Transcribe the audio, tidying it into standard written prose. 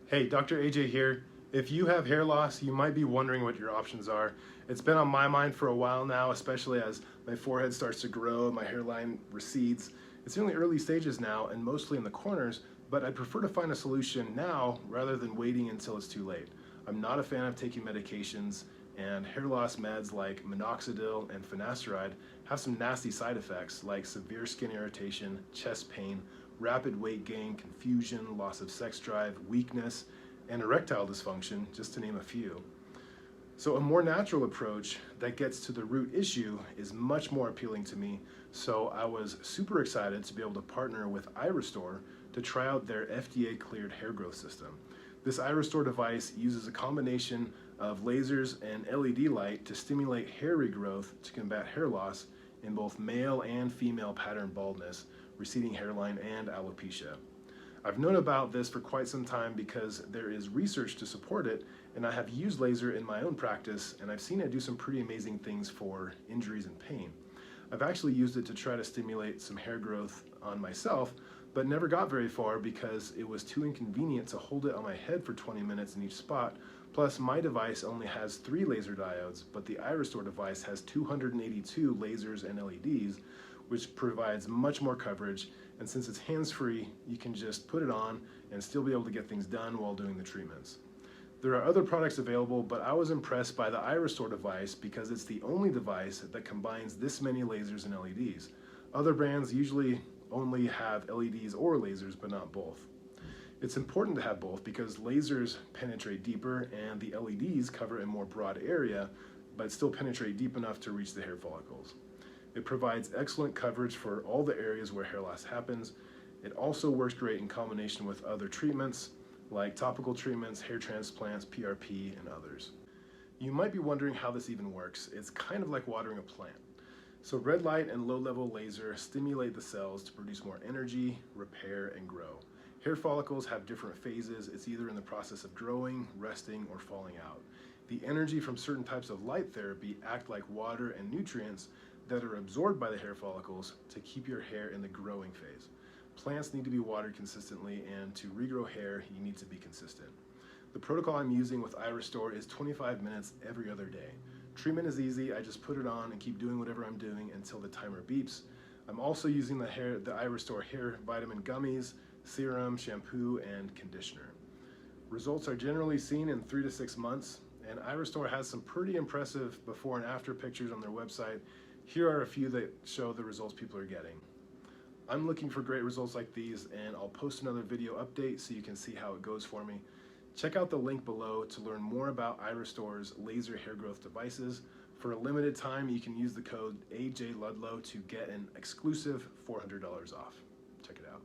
Hey, Dr. AJ here. If you have hair loss, you might be wondering what your options are. It's been on my mind for a while now, especially as my forehead starts to grow, my hairline recedes. It's in the early stages now and mostly in the corners, but I'd prefer to find a solution now rather than waiting until it's too late. I'm not a fan of taking medications, and hair loss meds like minoxidil and finasteride have some nasty side effects like severe skin irritation, chest pain, rapid weight gain, confusion, loss of sex drive, weakness, and erectile dysfunction, just to name a few. So a more natural approach that gets to the root issue is much more appealing to me. So I was super excited to be able to partner with IRestore to try out their FDA cleared hair growth system. This IRestore device uses a combination of lasers and LED light to stimulate hair regrowth to combat hair loss in both male and female pattern baldness, receding hairline, and alopecia. I've known about this for quite some time because there is research to support it, and I have used laser in my own practice, and I've seen it do some pretty amazing things for injuries and pain. I've actually used it to try to stimulate some hair growth on myself, but never got very far because it was too inconvenient to hold it on my head for 20 minutes in each spot. Plus, my device only has 3 laser diodes, but the IRestore device has 282 lasers and LEDs, which provides much more coverage. And since it's hands-free, you can just put it on and still be able to get things done while doing the treatments. There are other products available, but I was impressed by the IRestore device because it's the only device that combines this many lasers and LEDs. Other brands usually only have LEDs or lasers, but not both. It's important to have both because lasers penetrate deeper and the LEDs cover a more broad area, but still penetrate deep enough to reach the hair follicles. It provides excellent coverage for all the areas where hair loss happens. It also works great in combination with other treatments like topical treatments, hair transplants, PRP, and others. You might be wondering how this even works. It's kind of like watering a plant. So red light and low-level laser stimulate the cells to produce more energy, repair, and grow. Hair follicles have different phases. It's either in the process of growing, resting, or falling out. The energy from certain types of light therapy act like water and nutrients that are absorbed by the hair follicles to keep your hair in the growing phase. Plants need to be watered consistently, and to regrow hair, you need to be consistent. The protocol I'm using with IRestore is 25 minutes every other day. Treatment is easy. I just put it on and keep doing whatever I'm doing until the timer beeps. I'm also using the IRestore hair vitamin gummies, serum, shampoo, and conditioner. Results are generally seen in 3 to 6 months, and IRestore has some pretty impressive before and after pictures on their website. Here are a few that show the results people are getting. I'm looking for great results like these, and I'll post another video update so you can see how it goes for me. Check out the link below to learn more about IRestore's laser hair growth devices. For a limited time, you can use the code AJLUDLOW to get an exclusive $400 off. Check it out.